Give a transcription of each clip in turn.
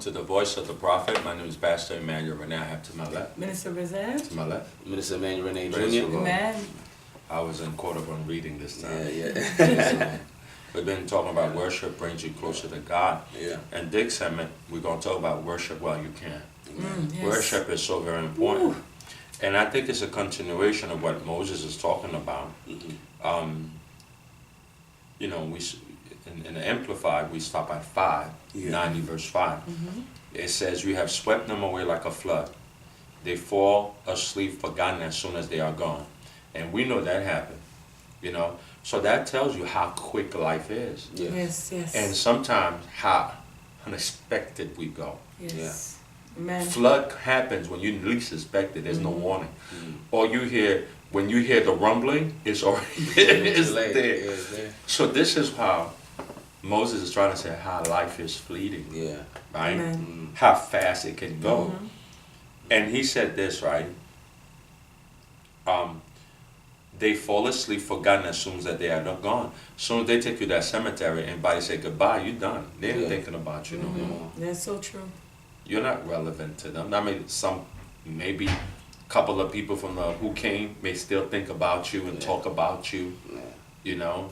to the Voice of the Prophet. My name is Pastor Emmanuel Renee. I have to my left. Minister Brazil. To my left. Minister Emmanuel Renee Praise the Jr. Lord. Amen. I was in court on reading this time. Yeah. We've been talking about worship brings you closer to God. Yeah. And Dick segment, we're going to talk about worship while you can. Yes. Worship is so very important. Ooh. And I think it's a continuation of what Moses is talking about. You know, in the Amplified, we stop at 5, 90 verse 5. It says, you have swept them away like a flood. They fall asleep forgotten as soon as they are gone. And we know that happened, you know. So that tells you how quick life is. Yeah. Yes, yes. And sometimes how unexpected we go. yes. Amen. Flood happens when you least expect it. There's no warning. Or you hear, when you hear the rumbling, it's already it's late. there. Yeah, it's there. So this is how Moses is trying to say how life is fleeting, Yeah. right? Amen. How fast it can go. And he said this, right? They fall asleep forgotten as soon as that they are gone. As soon as they take you to that cemetery and everybody say goodbye, you're done. They ain't Yeah. thinking about you no more. That's so true. You're not relevant to them. I mean, maybe a couple of people from who came may still think about you and talk about you. Yeah. You know,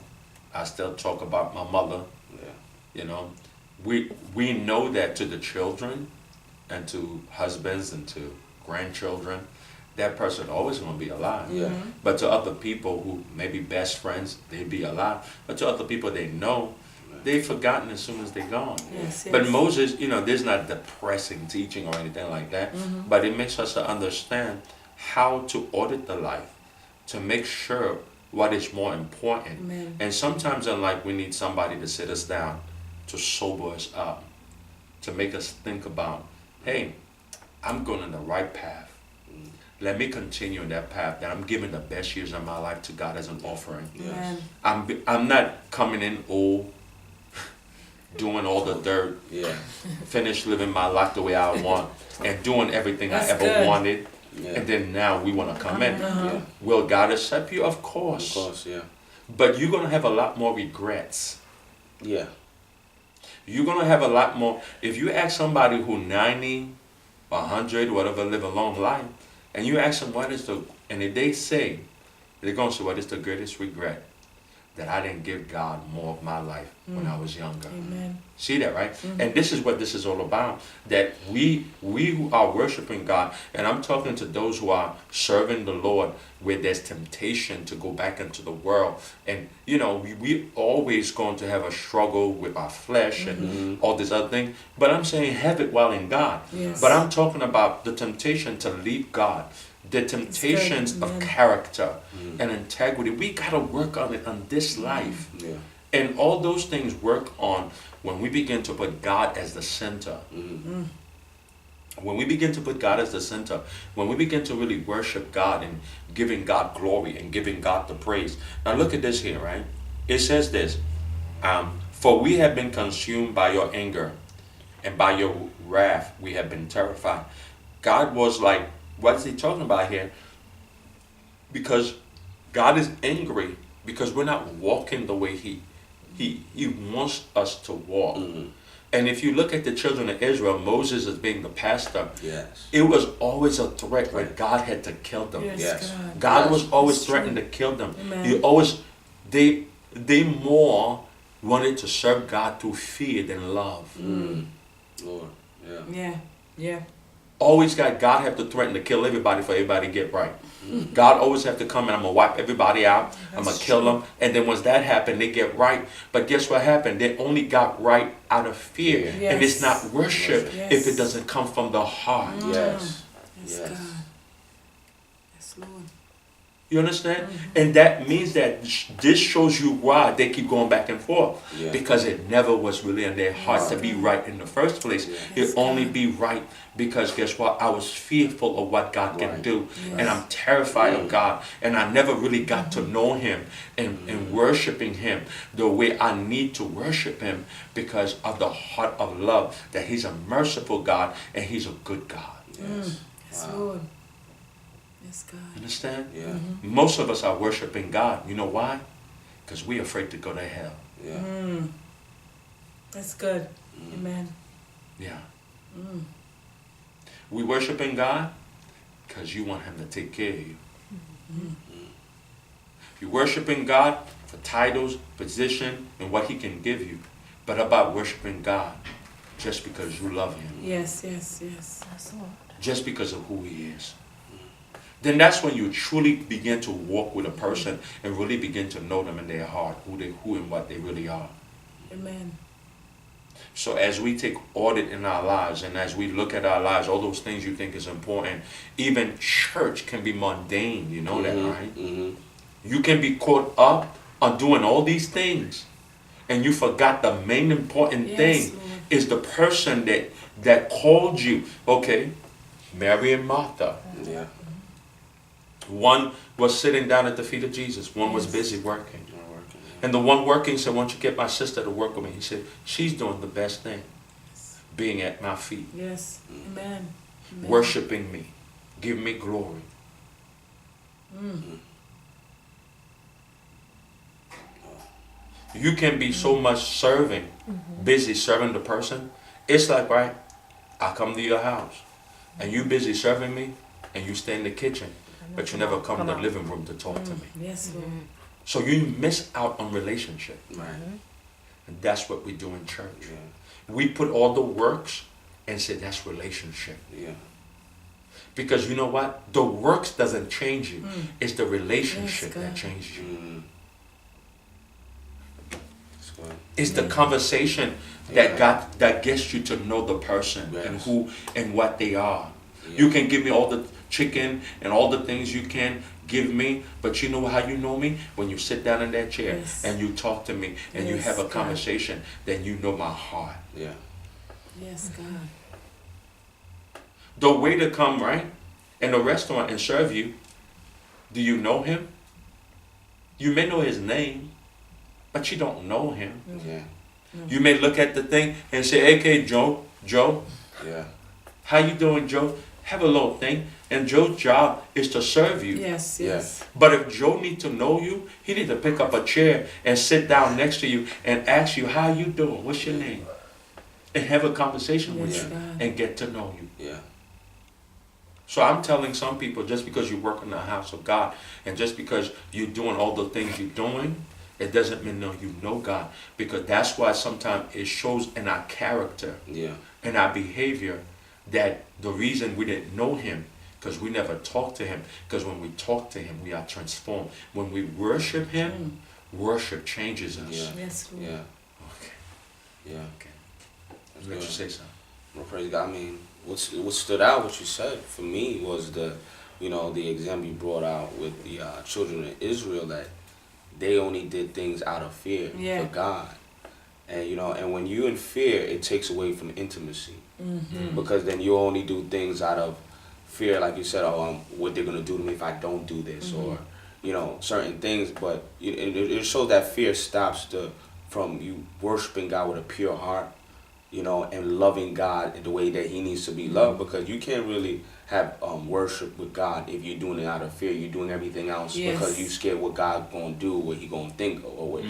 I still talk about my mother. Yeah. You know, we know that to the children and to husbands and to grandchildren, that person always going to be alive. Yeah. But to other people who may be best friends, they be alive. But to other people they know, they've forgotten as soon as they're gone. Yes, yes. But Moses, you know, there's not depressing teaching or anything like that. But it makes us to understand how to audit the life, to make sure what is more important. Amen. And sometimes in life we need somebody to sit us down, to sober us up, to make us think about, hey, I'm going in the right path. Let me continue in that path, that I'm giving the best years of my life to God as an offering. Amen. I'm not coming in old, doing all the dirt, Yeah. finish living my life the way I want, and doing everything That's I ever good. wanted, Yeah. and then now we want to come in. Yeah. Will God accept you? Of Of course. course. Yeah. But you're going to have a lot more regrets. Yeah. You're going to have a lot more. If you ask somebody who 90, 100, whatever, live a long life, and you ask them what is the, and if they say, they're going to say, what is the greatest regret? That I didn't give God more of my life when I was younger. Amen. See that, right? And this is what this is all about. That we who are worshiping God, and I'm talking to those who are serving the Lord, where there's temptation to go back into the world. And, you know, we always going to have a struggle with our flesh and all this other thing. But I'm saying have it while in God. Yes. But I'm talking about the temptation to leave God. The temptations of character and integrity. We got to work on it on this life. Yeah. And all those things work on when we begin to put God as the center. When we begin to put God as the center, when we begin to really worship God and giving God glory and giving God the praise. Now look at this here, right? It says this, for we have been consumed by your anger, and by your wrath we have been terrified. God was like, what is he talking about here? Because God is angry because we're not walking the way he wants us to walk. And if you look at the children of Israel, Moses as being the pastor, Yes. it was always a threat where God had to kill them. Yes, Yes. God. God Yes. was always That's threatening true. to kill them. Amen. He always, they more wanted to serve God through fear than love. Lord. Yeah. Yeah. Yeah. Always God have to threaten to kill everybody for everybody to get right. God always have to come and I'm going to wipe everybody out. I'm going to kill them. And then once that happened, they get right. But guess what happened? They only got right out of fear. Yes. And it's not worship Yes. if it doesn't come from the heart. Yes. Yes, Yes. God. Yes, Lord. You understand? And that means that this shows you why they keep going back and forth. Yeah. Because it never was really in their heart to be right in the first place. Yes, It only God. be right because guess what? I was fearful of what God can Right. do. And I'm terrified of God. And I never really got to know him and worshiping him the way I need to worship him because of the heart of love. That he's a merciful God and he's a good God. Yes. Yes, Wow. Lord. Yes, God. Understand? Yeah. Most of us are worshiping God. You know why? Because we're afraid to go to hell. Yeah. That's good. Amen. Yeah. We worshiping God because you want him to take care of you. You're worshiping God for titles, position, and what he can give you. But about worshiping God just because you love him. Yes, yes, yes. Just because of who he is. Then that's when you truly begin to walk with a person and really begin to know them in their heart, who and what they really are. Amen. So as we take audit in our lives and as we look at our lives, all those things you think is important, even church can be mundane, you know that, right? You can be caught up on doing all these things and you forgot the main important thing Lord. is the person that called you. Okay, Mary and Martha. Yeah. One was sitting down at the feet of Jesus. One was busy working. And the one working said, why don't you get my sister to work with me? He said, she's doing the best thing. Being at my feet. Yes. Amen. Amen. Worshiping me. Give me glory. You can be so much serving, busy serving the person. It's like, right, I come to your house and you busy serving me and you stay in the kitchen, but you never come to the living room to talk to me. Yes, Lord. So you miss out on relationship. Right. And that's what we do in church. Yeah. We put all the works and say that's relationship. Yeah. Because you know what? The works doesn't change you. It's the relationship Yes, God. that changes you. That's good. It's the Yeah. conversation that gets you to know the person and Yes. who and what they are. Yeah. You can give me all the chicken and all the things you can give me, but you know how you know me? When you sit down in that chair Yes. and you talk to me and you Yes, have a God. conversation, then you know my heart. Yeah. Yes, God. The waiter come, right, in the restaurant and serve you, do you know him? You may know his name, but you don't know him. Yeah. You may look at the thing and say, okay, Joe, Yeah. how you doing, Joe? Have a little thing. And Joe's job is to serve you. Yes, Yeah. yes. But if Joe needs to know you, he needs to pick up a chair and sit down next to you and ask you, how you doing? What's your name? And have a conversation with Yes, you God. and get to know you. Yeah. So I'm telling some people, just because you work in the house of God and just because you're doing all the things you're doing, it doesn't mean no, you know God. Because that's why sometimes it shows in our character, Yeah. in our behavior, that the reason we didn't know him, because we never talked to him. Because when we talk to him, we are transformed. When we worship him, worship changes us. Yeah. Yes, Lord. Yeah. Okay. Yeah. Okay. That's Let you good. say something. Well, praise God. I mean, what stood out, what you said for me was the example you brought out with the children of Israel, that they only did things out of fear Yeah. for God. And and when you in fear, it takes away from intimacy, because then you only do things out of fear, like you said, what they're gonna do to me if I don't do this, or certain things. But it shows that fear stops from you worshiping God with a pure heart, and loving God in the way that He needs to be loved, because you can't really have worship with God if you're doing it out of fear. You're doing everything else because you're scared what God gonna do, what He gonna think, or what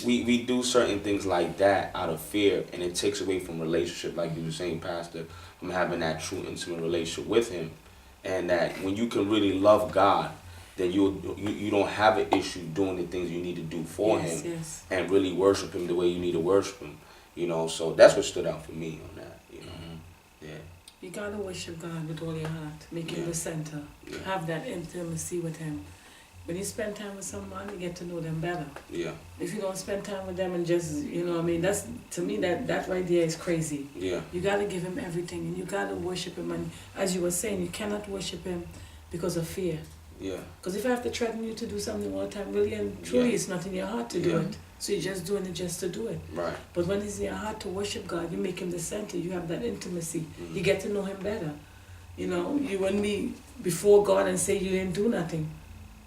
we do certain things like that out of fear, and it takes away from relationship, like you were saying, Pastor, from having that true intimate relationship with Him. And that when you can really love God, then you don't have an issue doing the things you need to do for Yes, Him, yes. and really worship Him the way you need to worship Him. So that's what stood out for me on that. Yeah. You gotta worship God with all your heart. Make Him Yeah. the center. Yeah. Have that intimacy with Him. When you spend time with someone, you get to know them better. Yeah. If you don't spend time with them and just, that's, to me, that right there is crazy. Yeah. You gotta give Him everything, and you gotta worship Him. And as you were saying, you cannot worship Him because of fear. Yeah. Because if I have to threaten you to do something all the time, really and truly, Yeah. it's not in your heart to do Yeah. it. So you're just doing it just to do it. Right. But when it's in your heart to worship God, you make Him the center. You have that intimacy. You get to know Him better. You wouldn't be before God and say you didn't do nothing.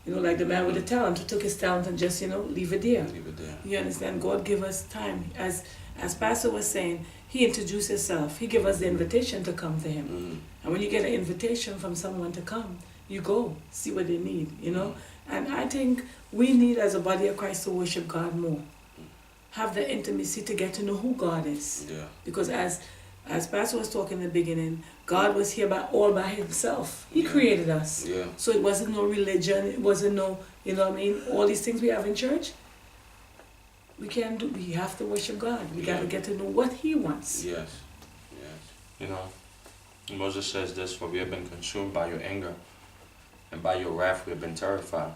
Like the man with the talent who took his talent and just, leave it there. Leave it there. You understand? God give us time. As Pastor was saying, He introduced Himself. He gave us the invitation to come to Him. And when you get an invitation from someone to come, you go, see what they need, And I think we need, as a body of Christ, to worship God more. Have the intimacy to get to know who God is. Yeah. Because as as Pastor was talking in the beginning, God was here all by himself. He created us. Yeah. So it wasn't no religion, it wasn't no, you know what I mean, all these things we have in church. We can't do, we have to worship God. We got to get to know what he wants. Yes. Yes. You know, Moses says this, for we have been consumed by your anger, and by your wrath we have been terrified.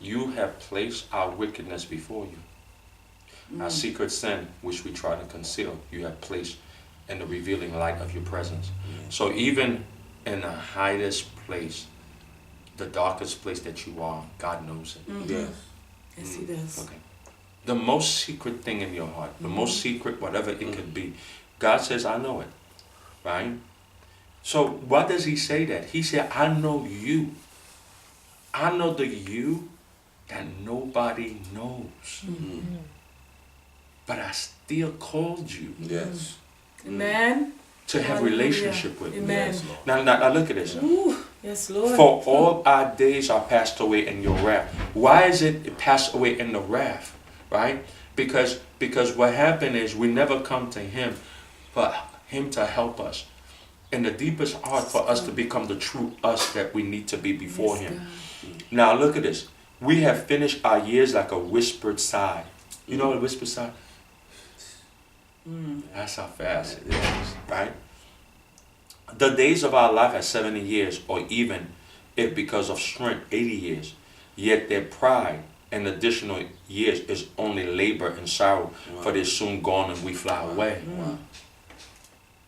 You have placed our wickedness before you. Our secret sin, which we try to conceal, you have placed in the revealing light of your presence. So even in the highest place, the darkest place that you are, God knows it. Yes. Yes, he does. Okay. The most secret thing in your heart, the most secret, whatever it could be, God says, I know it. Right? So what does he say that? He said, I know you. I know the you that nobody knows. But I still called you Yes. Amen. to have Hallelujah. relationship with me. Amen. Yes, Lord. Now look at this. Ooh, yes, Lord. For all our days are passed away in your wrath. Why is it passed away in the wrath? Right? Because what happened is we never come to him for him to help us. In the deepest heart for us to become the true us that we need to be before Yes, him. God. Now look at this. We have finished our years like a whispered sigh. You know what a whispered sigh? That's how fast it is, right? The days of our life are 70 years, or even if because of strength, 80 years. Yet their pride and additional years is only labor and sorrow, for they're soon gone and we fly away. Wow.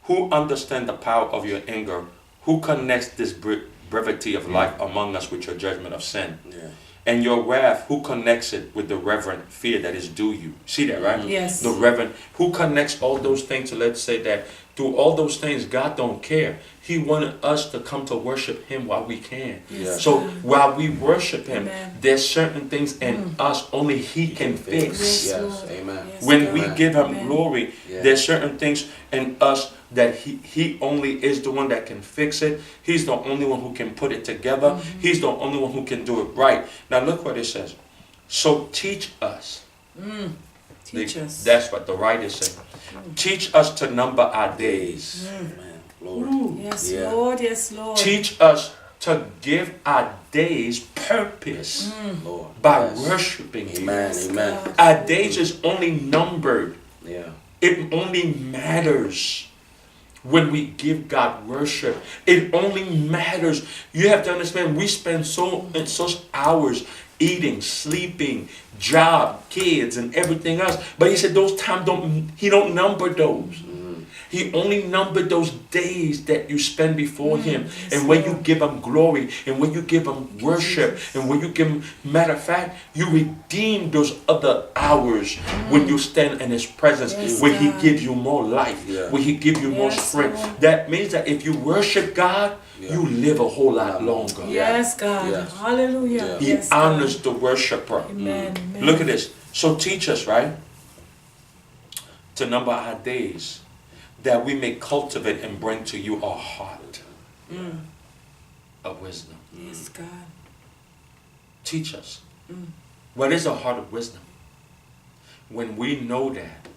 Who understand the power of your anger? Who connects this brevity of life among us with your judgment of sin? Yeah. And your wrath, who connects it with the reverent fear that is due you? See that, right? Yes. The reverent, who connects all those things. So let's say that through all those things, God don't care. He wanted us to come to worship him while we can. Yes, So God. while we worship him, Amen. there's certain things in us only he can fix. Yes, Yes. Lord. Amen. Yes, When God. we Amen. give him Amen. glory, Yeah. there's certain things in us that he only is the one that can fix it. He's the only one who can put it together. He's the only one who can do it right. Now look what it says. So teach us. Teach us. That's what the writer said. Teach us to number our days. Amen. Lord. Yes, Yeah. Lord. Yes, Lord. Teach us to give our days purpose Lord. by Yes. worshiping you. Amen. Yes, Amen. God. Our days is only numbered. Yeah. It only matters when we give God worship. It only matters. You have to understand, we spend such hours eating, sleeping, job, kids, and everything else. But he said those times he don't number those. He only numbered those days that you spend before him. Yes, And when you Lord. give him glory, and when you give him worship, and when you give him, matter of fact, you redeem those other hours when you stand in his presence, Yes, when he God. gives you more life, Yeah. when he gives you more Yes, strength. Lord. That means that if you worship God, Yeah. you live a whole lot longer. Yes, God. Yes. Hallelujah. Yeah. He Yes, God. honors the worshiper. Amen. Amen. Look at this. So teach us, right? To number our days, that we may cultivate and bring to you a heart of wisdom. Yes, God. Teach us. What is a heart of wisdom? When we know that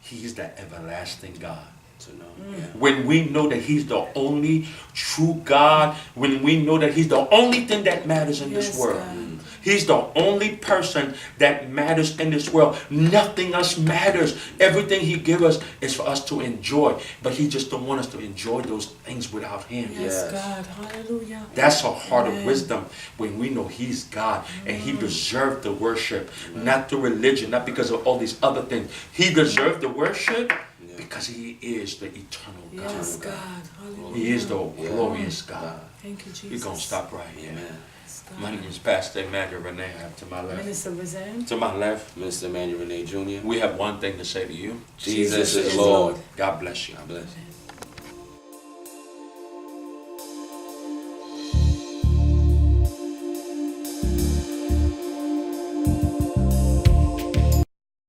he's the everlasting God. To know. Yeah. When we know that he's the only true God. When we know that he's the only thing that matters in this Yes, world. God. He's the only person that matters in this world. Nothing else matters. Everything he gives us is for us to enjoy. But he just don't want us to enjoy those things without him. Yes, Yes. God. Hallelujah. That's a heart of Amen. wisdom when we know he's God and he deserved the worship, not the religion, not because of all these other things. He deserved the worship because he is the eternal God. Yes, God. Hallelujah. He is the Yeah. glorious God. Thank you, Jesus. We're going to stop right here. Amen. Yes, God. My name is Pastor Emmanuel Renee. I have to my left. Minister Razan. To my left, Minister Emmanuel Renee Jr. we have one thing to say to you. Jesus is Lord. God bless you. God bless. Amen.